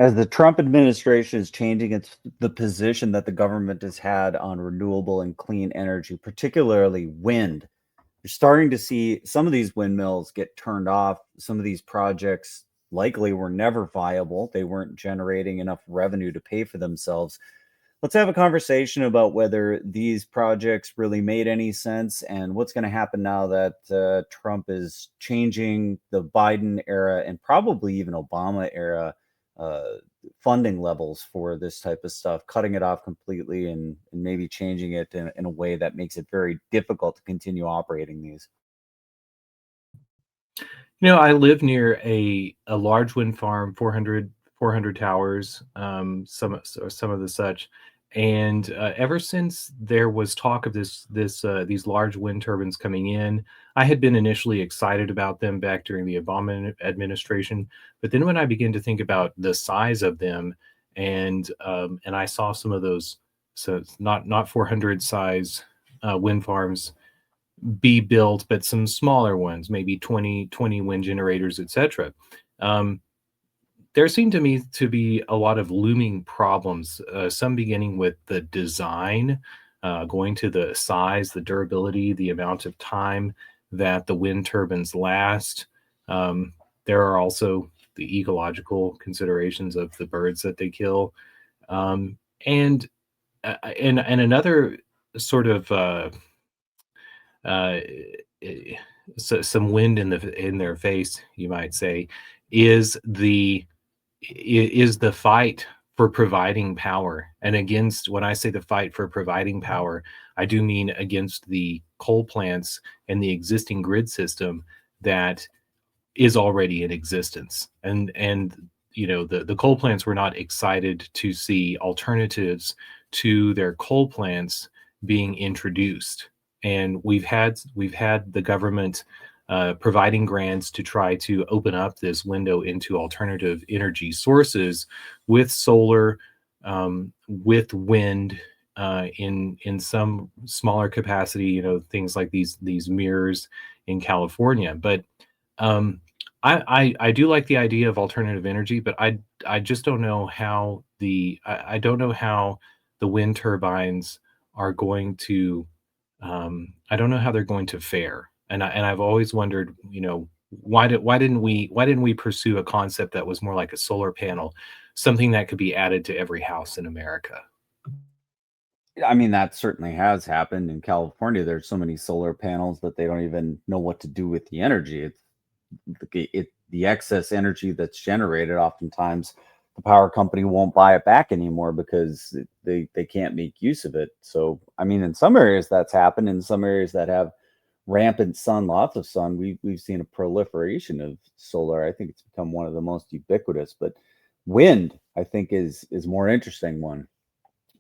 As the Trump administration is changing the position that the government has had on renewable and clean energy, particularly wind, you're starting to see some of these windmills get turned off. Some of these projects likely were never viable. They weren't generating enough revenue to pay for themselves. Let's have a conversation about whether these projects really made any sense and what's going to happen now that Trump is changing the Biden era and probably even Obama era uh, funding levels for this type of stuff, cutting it off completely and maybe changing it in a way that makes it very difficult to continue operating these. I live near a large wind farm, 400 towers, some of the such. And ever since there was talk of these large wind turbines coming in, I had been initially excited about them back during the Obama administration. But then when I began to think about the size of them, and I saw some of those, so it's not 400 size wind farms be built, but some smaller ones, maybe 20 wind generators, etc. Um, there seemed to me to be a lot of looming problems, some beginning with the design, going to the size, the durability, the amount of time that the wind turbines last. Um, there are also the ecological considerations of the birds that they kill. Um, and and another sort of uh, eh, some wind in their face, you might say, is the fight for providing power. And against when I say the fight for providing power, I do mean against the coal plants and the existing grid system that is already in existence. And the coal plants were not excited to see alternatives to their coal plants being introduced. And we've had the government providing grants to try to open up this window into alternative energy sources with solar, with wind, in some smaller capacity. Things like these mirrors in California. But um, I do like the idea of alternative energy, but I just don't know how I don't know how the wind turbines are going to I don't know how they're going to fare. And I've always wondered, why didn't we pursue a concept that was more like a solar panel, something that could be added to every house in America? I mean, that certainly has happened in California. There's so many solar panels that they don't even know what to do with the energy. The excess energy that's generated. Oftentimes, the power company won't buy it back anymore because they can't make use of it. So, I mean, in some areas that's happened. In some areas that have rampant sun, lots of sun, we've seen a proliferation of solar. I think it's become one of the most ubiquitous. But wind, I think, is more interesting one.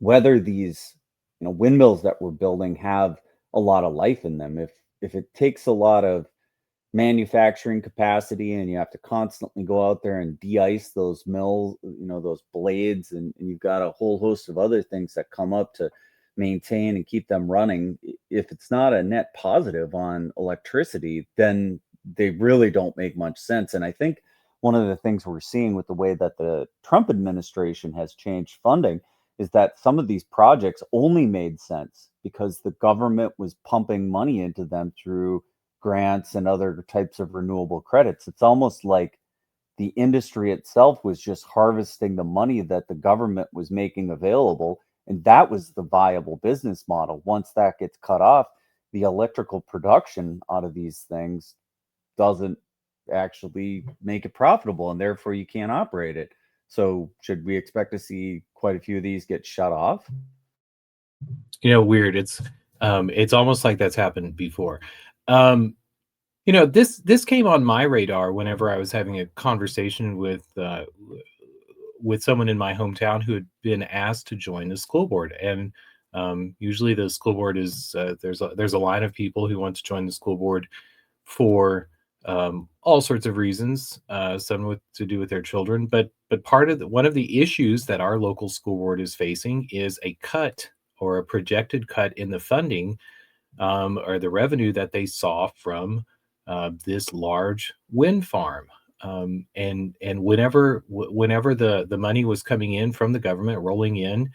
Whether these windmills that we're building have a lot of life in them. If it takes a lot of manufacturing capacity and you have to constantly go out there and de-ice those mills, those blades, and you've got a whole host of other things that come up to maintain and keep them running. If it's not a net positive on electricity, then they really don't make much sense. And I think one of the things we're seeing with the way that the Trump administration has changed funding is that some of these projects only made sense because the government was pumping money into them through grants and other types of renewable credits. It's almost like the industry itself was just harvesting the money that the government was making available. And that was the viable business model. Once that gets cut off, the electrical production out of these things doesn't actually make it profitable, and therefore you can't operate it. So, should we expect to see quite a few of these get shut off? Weird. It's almost like that's happened before. Um, this came on my radar whenever I was having a conversation with someone in my hometown who had been asked to join the school board. And usually the school board is there's a line of people who want to join the school board for all sorts of reasons, some with to do with their children. But one of the issues that our local school board is facing is a cut, or a projected cut, in the funding, or the revenue that they saw from this large wind farm. And whenever the money was coming in from the government rolling in,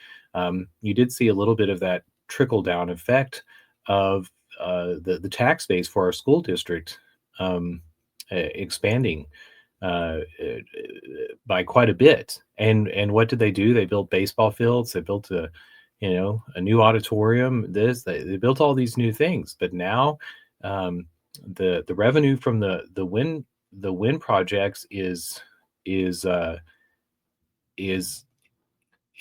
you did see a little bit of that trickle down effect of the tax base for our school district expanding by quite a bit. And what did they do? They built baseball fields. They built a new auditorium. They built all these new things. But now um, the revenue from the wind projects is uh, is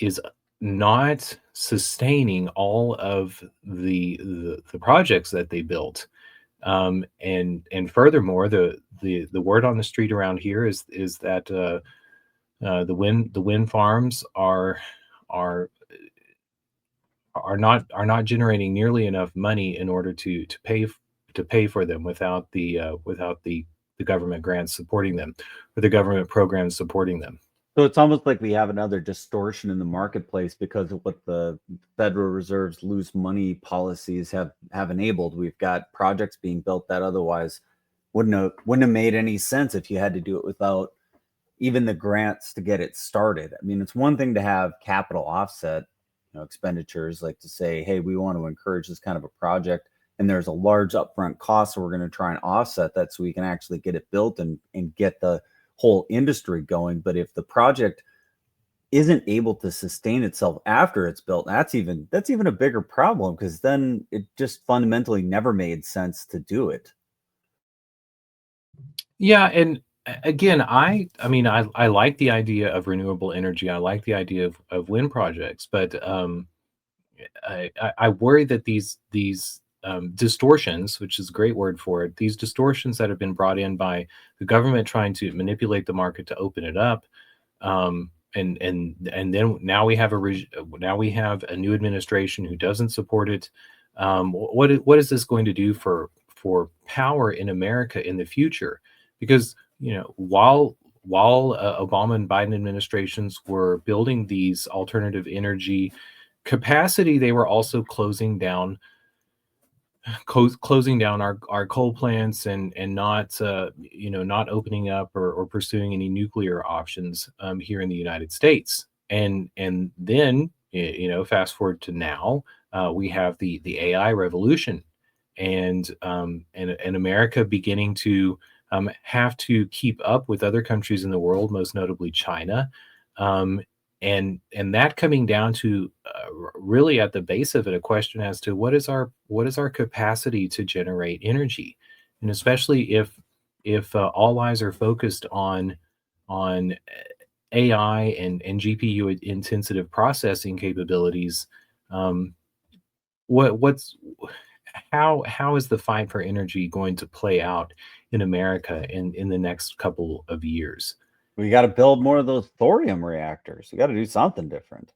is not sustaining all of the projects that they built. And furthermore, the word on the street around here is that the wind farms are are not generating nearly enough money in order to pay for them without the government grants supporting them, or the government programs supporting them. So it's almost like we have another distortion in the marketplace because of what the Federal Reserve's loose money policies have enabled. We've got projects being built that otherwise wouldn't have made any sense if you had to do it without even the grants to get it started. I mean, it's one thing to have capital offset, expenditures, like to say, hey, we want to encourage this kind of a project, and there's a large upfront cost, so we're going to try and offset that so we can actually get it built and get the whole industry going. But if the project isn't able to sustain itself after it's built, that's even a bigger problem, because then it just fundamentally never made sense to do it. Yeah, and again, I mean, I like the idea of renewable energy. I like the idea of wind projects, but I worry that these distortions, which is a great word for it, these distortions that have been brought in by the government trying to manipulate the market to open it up, and then now we have a new administration who doesn't support it. What is this going to do for power in America in the future? Because while Obama and Biden administrations were building these alternative energy capacity, they were also closing down our coal plants, and not opening up or pursuing any nuclear options here in the United States. And then fast forward to now, we have the AI revolution, and America beginning to have to keep up with other countries in the world, most notably China. Um, and that coming down to really at the base of it, a question as to what is our capacity to generate energy, and especially if all eyes are focused on AI and GPU intensive processing capabilities. um, what's how is the fight for energy going to play out in America in the next couple of years? We got to build more of those thorium reactors. We got to do something different.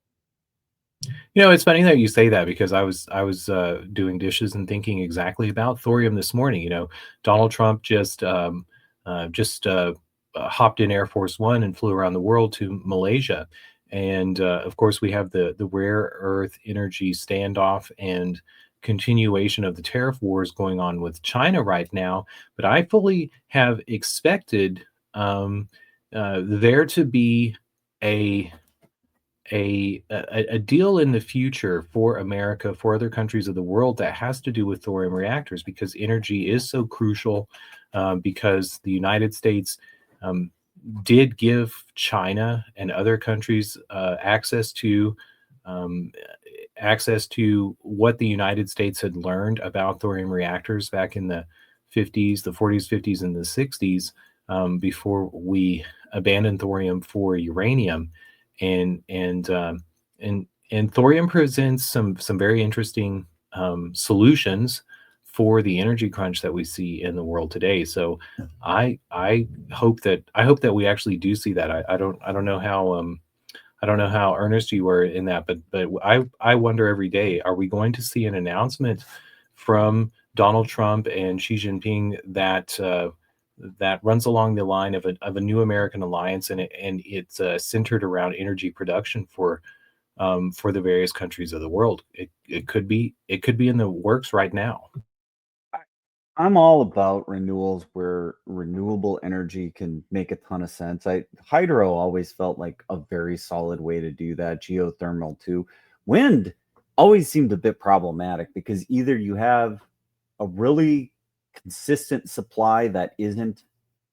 It's funny that you say that, because I was doing dishes and thinking exactly about thorium this morning. Donald Trump just hopped in Air Force One and flew around the world to Malaysia, and of course we have the rare earth energy standoff and continuation of the tariff wars going on with China right now. But I fully have expected there to be a a deal in the future for America, for other countries of the world, that has to do with thorium reactors, because energy is so crucial. Because the United States um, did give China and other countries um, access to what the United States had learned about thorium reactors back in the 50s, the 40s, 50s, and the 60s, before we abandoned thorium for uranium. And and um, and and thorium presents some very interesting solutions for the energy crunch that we see in the world today. So I hope that we actually do see that. I don't know how earnest you were in that, but I wonder every day, are we going to see an announcement from Donald Trump and Xi Jinping that runs along the line of a new American alliance, and it's centered around energy production for the various countries of the world? It could be in the works right now. I'm all about renewals where renewable energy can make a ton of sense. I Hydro always felt like a very solid way to do that. Geothermal too. Wind always seemed a bit problematic because either you have a really consistent supply that isn't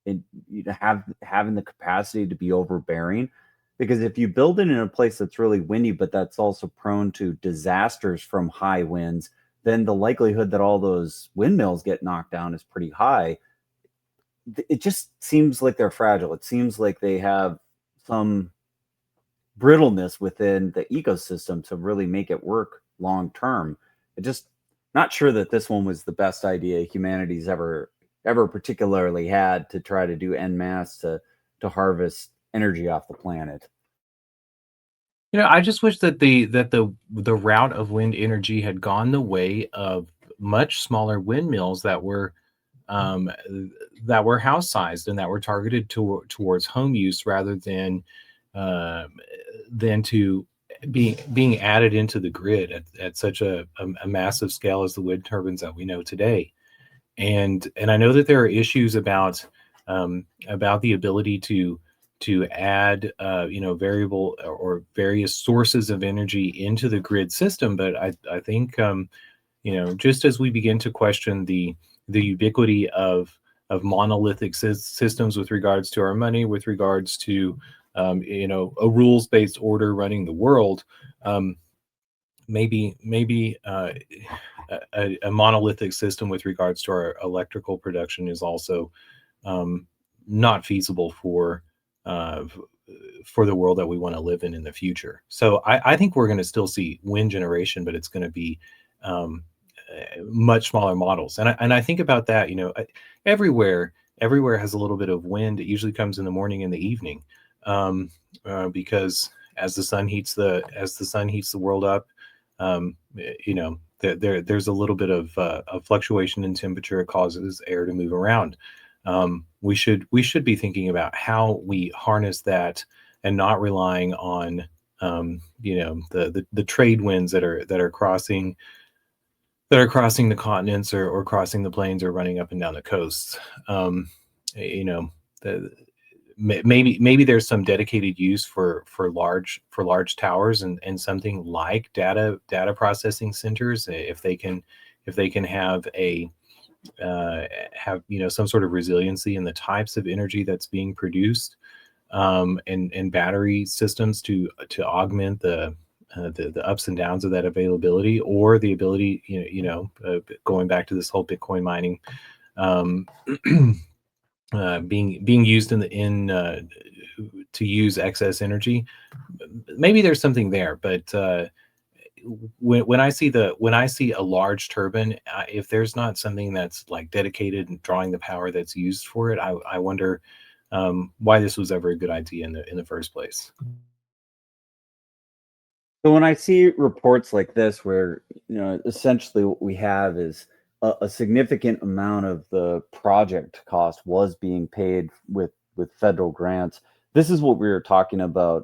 in, you know, having the capacity to be overbearing. Because if you build it in a place that's really windy, but that's also prone to disasters from high winds, then the likelihood that all those windmills get knocked down is pretty high. It just seems like they're fragile. It seems like they have some brittleness within the ecosystem to really make it work long term. It just not sure that this one was the best idea humanity's ever particularly had to try to do en masse to harvest energy off the planet. I just wish that the route of wind energy had gone the way of much smaller windmills um, that were house sized and that were targeted towards home use rather um, than to being added into the grid at such a massive scale as the wind turbines that we know today. And I know that there are issues about the ability to add variable or various sources of energy into the grid system, but I think just as we begin to question the ubiquity of monolithic systems with regards to our money, with regards to a rules based order running the world. Um, maybe a monolithic system with regards to our electrical production is also um, not feasible uh, for the world that we want to live in the future. So I think we're going to still see wind generation, but it's going to be um, much smaller models. And I think about that. Everywhere everywhere has a little bit of wind. It usually comes in the morning and the evening, because as the sun heats the world up, there's a little bit of fluctuation in temperature. It causes air to move around. We should be thinking about how we harness that and not relying on the trade winds that are crossing the continents or crossing the plains or running up and down the coasts. Um, you know, the, maybe there's some dedicated use for large towers and something like data processing centers, if they can have some sort of resiliency in the types of energy that's being produced, and battery systems to augment the ups and downs of that availability, or the ability, going back to this whole Bitcoin mining, um, being used to use excess energy. Maybe there's something there, but when I see a large turbine, if there's not something that's like dedicated and drawing the power that's used for it, I wonder why this was ever a good idea in the first place. So when I see reports like this, where essentially what we have is a significant amount of the project cost was being paid with federal grants. This is what we were talking about,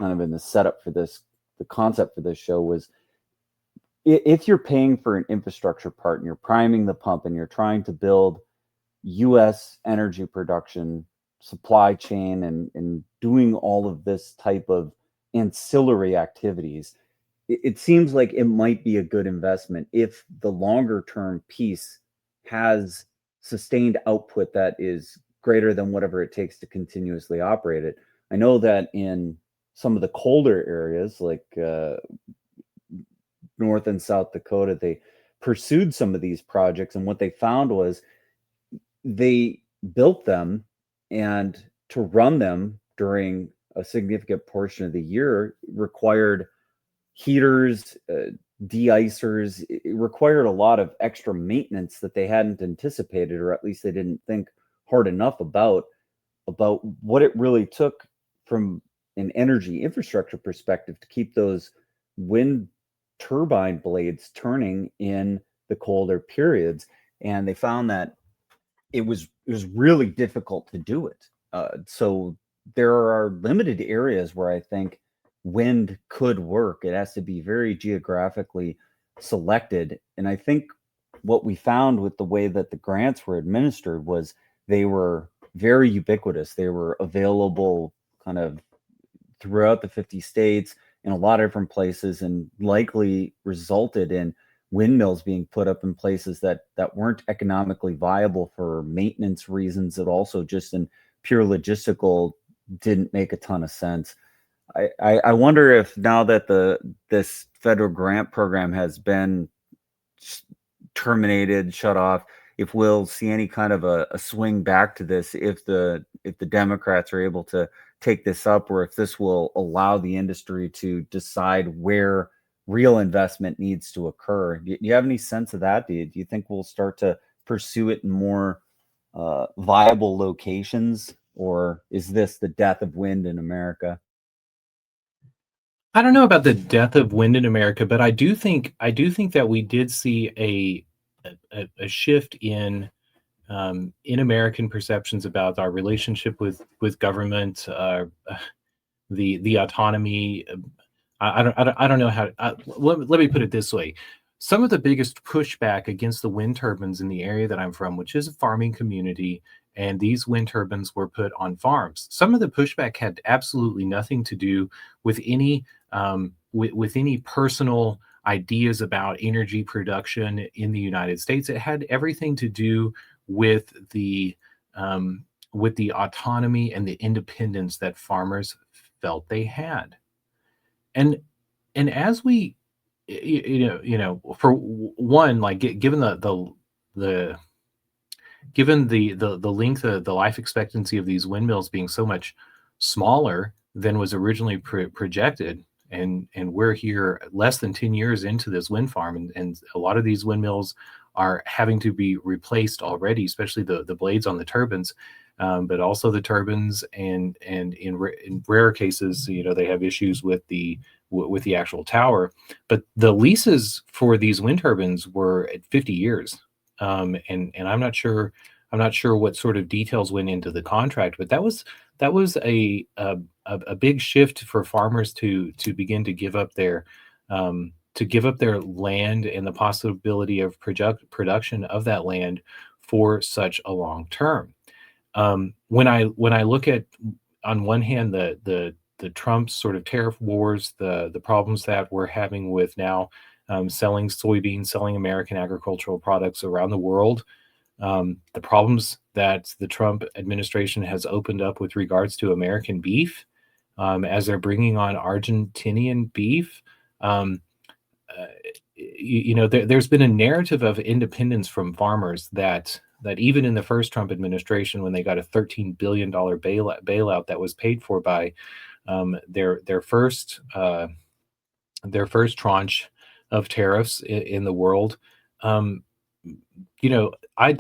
kind of in the setup for this. The concept for this show was if you're paying for an infrastructure part and you're priming the pump and you're trying to build U.S. energy production supply chain and doing all of this type of ancillary activities, it seems like it might be a good investment if the longer term piece has sustained output that is greater than whatever it takes to continuously operate it. I know that in some of the colder areas like North and South Dakota, they pursued some of these projects, and what they found was they built them, and to run them during a significant portion of the year required heaters, de-icers. It required a lot of extra maintenance that they hadn't anticipated, or at least they didn't think hard enough about what it really took from an energy infrastructure perspective to keep those wind turbine blades turning in the colder periods. And they found that it was really difficult to do it. So there are limited areas where I think wind could work. It has to be very geographically selected, and I think what we found with the way that the grants were administered was they were very ubiquitous. They were available kind of throughout the 50 states in a lot of different places, and likely resulted in windmills being put up in places that weren't economically viable for maintenance reasons. That also just in pure logistical didn't make a ton of sense. I wonder if now that the this federal grant program has been terminated, shut off, if we'll see any kind of a swing back to this, if the Democrats are able to take this up, or if this will allow the industry to decide where real investment needs to occur. Do you have any sense of that? Do you think we'll start to pursue it in more viable locations, or is this the death of wind in America? I don't know about the death of wind in America, but I do think that we did see a shift in American perceptions about our relationship with government, the autonomy. I don't know how. Let me put it this way: some of the biggest pushback against the wind turbines in the area that I'm from, which is a farming community, and these wind turbines were put on farms. Some of the pushback had absolutely nothing to do with any with any personal ideas about energy production in the United States. It had everything to do with the autonomy and the independence that farmers felt they had. And as we for one, like given the given the length of the life expectancy of these windmills being so much smaller than was originally projected, and we're here less than 10 years into this wind farm, and a lot of these windmills are having to be replaced already, especially the blades on the turbines, but also the turbines, and in rare cases, they have issues with the actual tower. But the leases for these wind turbines were at 50 years, and I'm not sure what sort of details went into the contract, but that was a big shift for farmers to begin to give up their land and the possibility of production of that land for such a long term. When I look at, on one hand, the Trump sort of tariff wars, the problems that we're having with now selling soybeans, selling American agricultural products around the world, the problems that the Trump administration has opened up with regards to American beef, as they're bringing on Argentinian beef. Um, there's been a narrative of independence from farmers that even in the first Trump administration, when they got a $13 billion bailout that was paid for by their first tranche of tariffs in the world. Um, I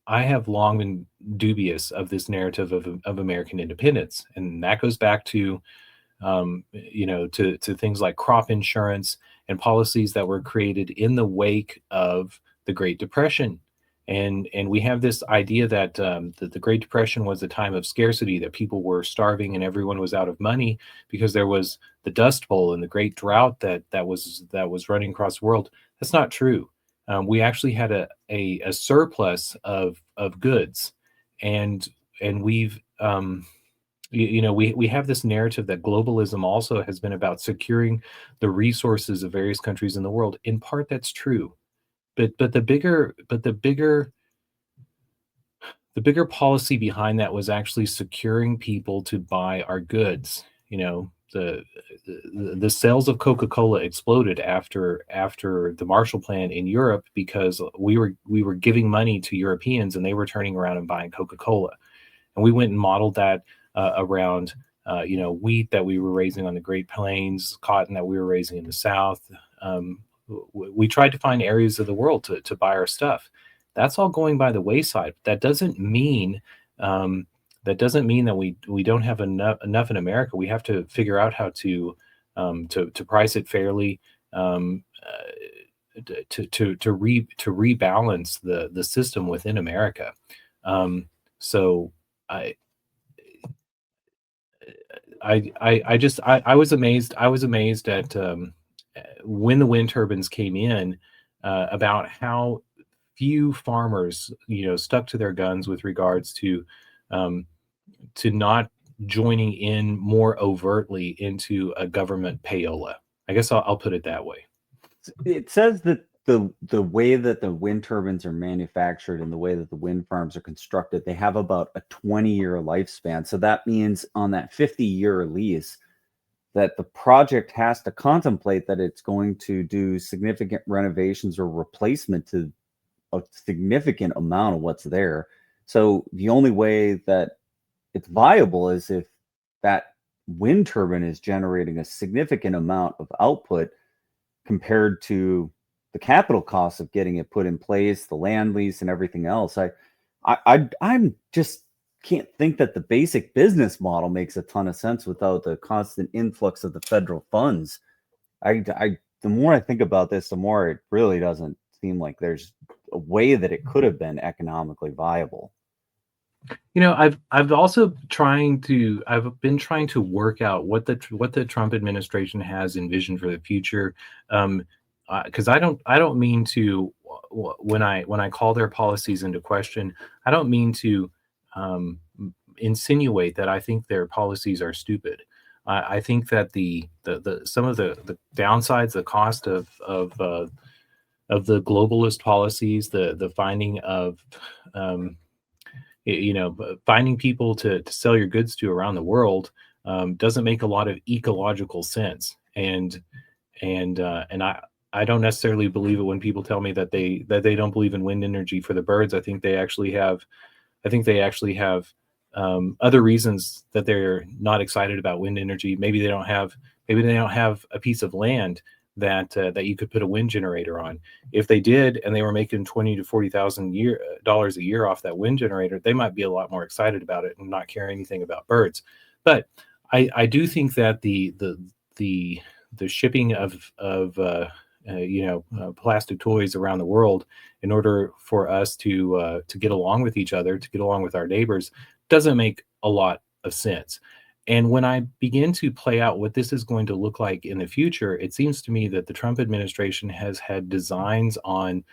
have long been dubious of this narrative of American independence, and that goes back to to things like crop insurance and policies that were created in the wake of the Great Depression. And we have this idea that the Great Depression was a time of scarcity, that people were starving and everyone was out of money because there was the Dust Bowl and the Great Drought that was running across the world. That's not true. We actually had a surplus of goods, and we've we have this narrative that globalism also has been about securing the resources of various countries in the world. In part, that's true, but the bigger policy behind that was actually securing people to buy our goods. The sales of Coca-Cola exploded after the Marshall Plan in Europe, because we were giving money to Europeans and they were turning around and buying Coca-Cola. And we went and modeled that around wheat that we were raising on the Great Plains, cotton that we were raising in the South. We tried to find areas of the world to buy our stuff. That's all going by the wayside. That doesn't mean that we don't have enough in America. We have to figure out how to price it fairly, to rebalance the system within America. So I I was amazed. I was amazed at when the wind turbines came in. about how few farmers, stuck to their guns with regards um, to not joining in more overtly into a government payola. I guess I'll put it that way. It says that the way that the wind turbines are manufactured and the way that the wind farms are constructed, they have about a 20-year lifespan. So that means on that 50-year lease, that the project has to contemplate that it's going to do significant renovations or replacement to a significant amount of what's there. So the only way that it's viable is if that wind turbine is generating a significant amount of output compared to the capital costs of getting it put in place, the land lease, and everything else. I'm just can't think that the basic business model makes a ton of sense without the constant influx of the federal funds. The more I think about this, the more it really doesn't seem like there's a way that it could have been economically viable. I've been trying to work out what the Trump administration has envisioned for the future. Because I don't mean to when I call their policies into question, I don't mean to insinuate that I think their policies are stupid. I think that the some of the downsides, the cost of the globalist policies, the finding of um, finding people to sell your goods to around the world doesn't make a lot of ecological sense. And I don't necessarily believe it when people tell me that they don't believe in wind energy for the birds. I think they actually have other reasons that they're not excited about wind energy. Maybe they don't have a piece of land that you could put a wind generator on. If they did, and they were making 20 to 40,000 dollars a year off that wind generator, they might be a lot more excited about it and not care anything about birds. But I do think that the shipping of plastic toys around the world in order for us to get along with each other, to get along with our neighbors, doesn't make a lot of sense. And when I begin to play out what this is going to look like in the future, it seems to me that the Trump administration has had designs on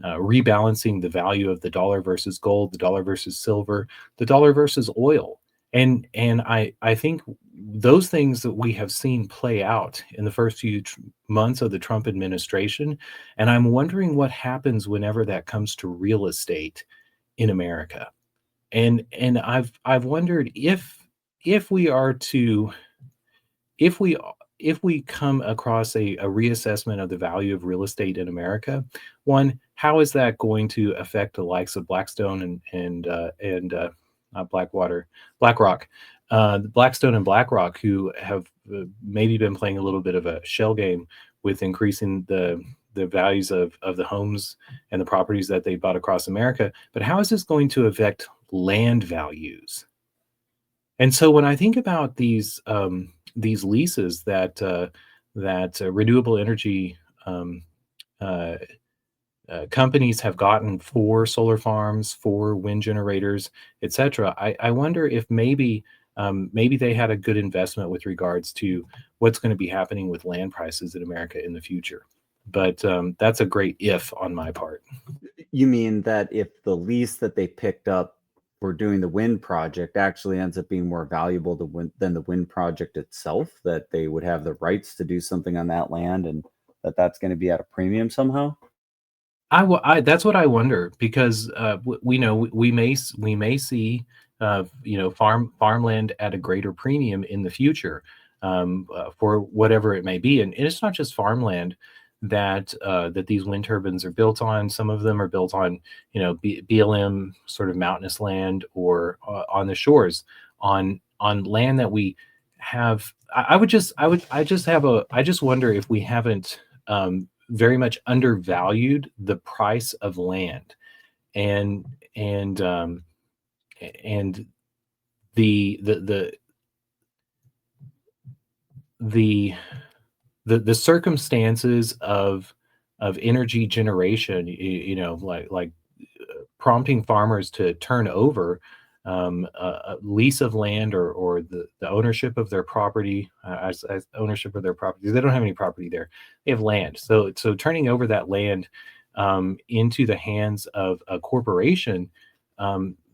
rebalancing the value of the dollar versus gold, the dollar versus silver, the dollar versus oil. And I think those things that we have seen play out in the first few months of the Trump administration, and I'm wondering what happens whenever that comes to real estate in America. And I've wondered if we are to if we if we come across a reassessment of the value of real estate in America, one, how is that going to affect the likes of Blackstone and not Blackwater, BlackRock, Blackstone and BlackRock, who have maybe been playing a little bit of a shell game with increasing the values of the homes and the properties that they bought across America. But how is this going to affect land values? And so when I think about these leases that renewable energy um, uh, companies have gotten for solar farms, for wind generators, etc., I wonder if maybe they had a good investment with regards to what's going to be happening with land prices in America in the future. But that's a great if on my part. You mean that if the lease that they picked up for doing the wind project actually ends up being more valuable than the wind project itself, that they would have the rights to do something on that land and that's going to be at a premium somehow? That's what I wonder because we know we may see farmland at a greater premium in the future for whatever it may be, and it's not just farmland that these wind turbines are built on. Some of them are built on BLM sort of mountainous land or on the shores on land that we have. I just wonder if we haven't very much undervalued the price of land and and um, and the the the the the circumstances of energy generation, like prompting farmers to turn over a lease of land, or the ownership of their property, as ownership of their property. They don't have any property there. They have land. So turning over that land into the hands of a corporation,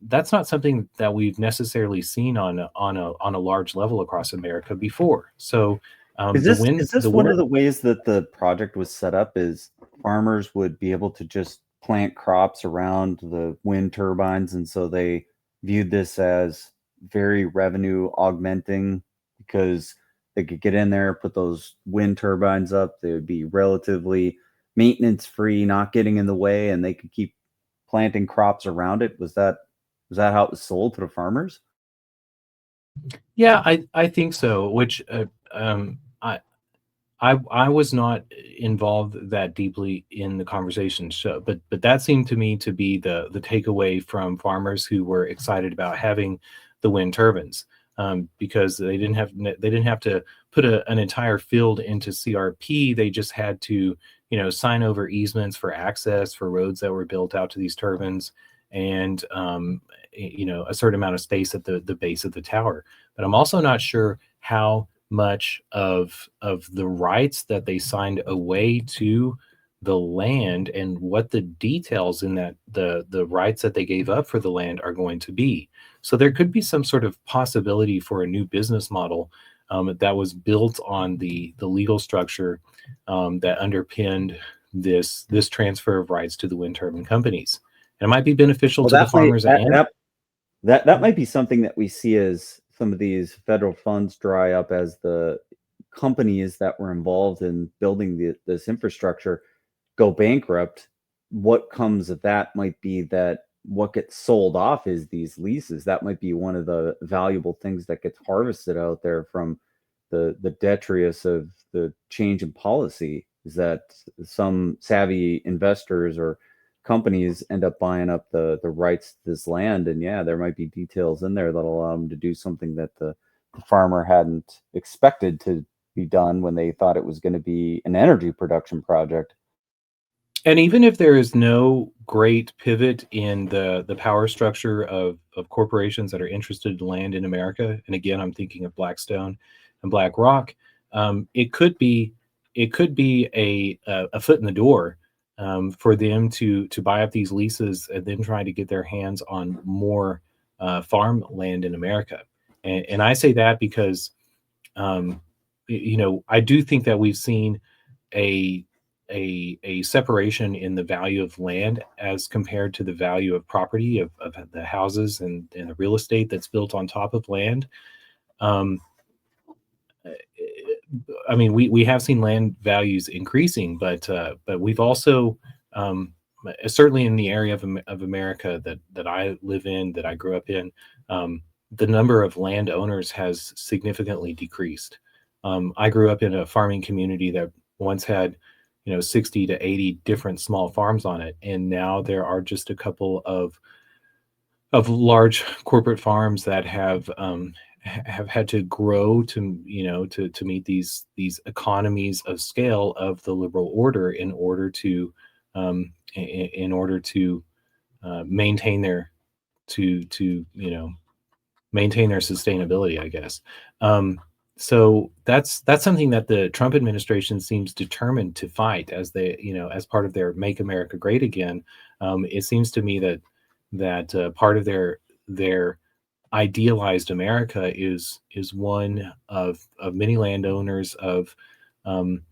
that's not something that we've necessarily seen on a large level across America before. So Is the this wind is the this one of wind the ways that the project was set up is farmers would be able to just plant crops around the wind turbines, and so they viewed this as very revenue augmenting because they could get in there, put those wind turbines up, they would be relatively maintenance free, not getting in the way, and they could keep planting crops around it. Was that how it was sold to the farmers? Yeah, I think so. Which I was not involved that deeply in the conversation, so but that seemed to me to be the takeaway from farmers who were excited about having the wind turbines, because they didn't have to put an entire field into CRP. They just had to, sign over easements for access for roads that were built out to these turbines, and a certain amount of space at the base of the tower. But I'm also not sure how much of the rights that they signed away to the land, and what the details in that the rights that they gave up for the land are going to be. So there could be some sort of possibility for a new business model that was built on the legal structure that underpinned this transfer of rights to the wind turbine companies. And it might be beneficial Well, to the that might farmers that and that that might be something that we see as some of these federal funds dry up as the companies that were involved in building this infrastructure go bankrupt. What comes of that might be that what gets sold off is these leases. That might be one of the valuable things that gets harvested out there from the detritus of the change in policy, is that some savvy investors or companies end up buying up the rights to this land. And yeah, there might be details in there that'll allow them to do something that the farmer hadn't expected to be done when they thought it was going to be an energy production project. And even if there is no great pivot in the power structure of corporations that are interested in land in America, and again, I'm thinking of Blackstone and BlackRock, it could be a foot in the door for them to buy up these leases and then try to get their hands on more farmland in America. And I say that because um, I do think that we've seen a a separation in the value of land as compared to the value of property of the houses and the real estate that's built on top of land. Um, I mean, we have seen land values increasing, but we've also certainly in the area of America that I live in, that I grew up in, the number of landowners has significantly decreased. I grew up in a farming community that once had 60 to 80 different small farms on it, and now there are just a couple of large corporate farms that have had to grow to to meet these economies of scale of the liberal order in order to in order to maintain their to maintain their sustainability, I guess. So that's something that the Trump administration seems determined to fight, as they as part of their "Make America Great Again." It seems to me that part of their idealized America is one of many landowners, of um,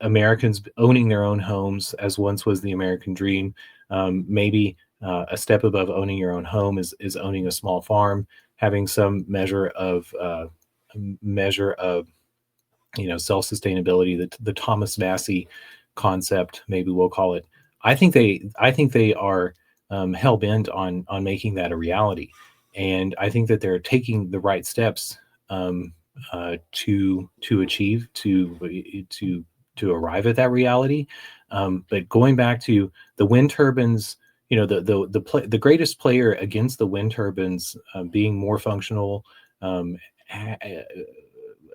Americans owning their own homes, as once was the American dream. Maybe a step above owning your own home is owning a small farm, having some measure of self sustainability. The Thomas Massey concept, maybe we'll call it. I think they are hell bent on making that a reality, and I think that they're taking the right steps to achieve to arrive at that reality. But going back to the wind turbines, the greatest player against the wind turbines being more functional, um, ha- uh,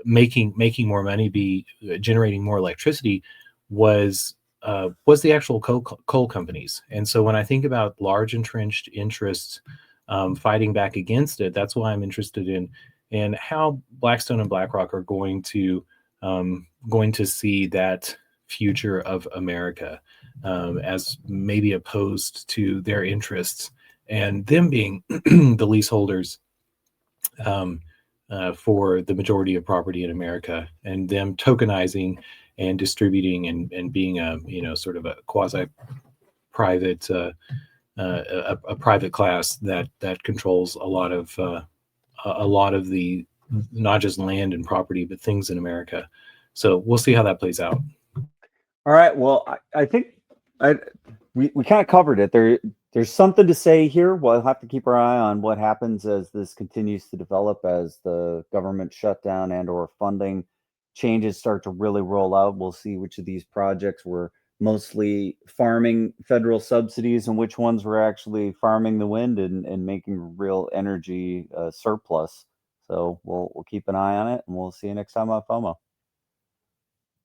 making more money, be generating more electricity, was was the actual coal companies. And so when I think about large entrenched interests fighting back against it, that's why I'm interested in how Blackstone and BlackRock are going to see that future of America as maybe opposed to their interests and them being the leaseholders um, for the majority of property in America, and them tokenizing and distributing and being a sort of a quasi private a private class that controls a lot of the not just land and property but things in America. So we'll see how that plays out. All right. Well, I think I we kind of covered it. There's something to say here. We'll have to keep our eye on what happens as this continues to develop, as the government shutdown and or funding changes start to really roll out. We'll see which of these projects were mostly farming federal subsidies and which ones were actually farming the wind and making real energy surplus. So we'll keep an eye on it, and we'll see you next time on FOMO.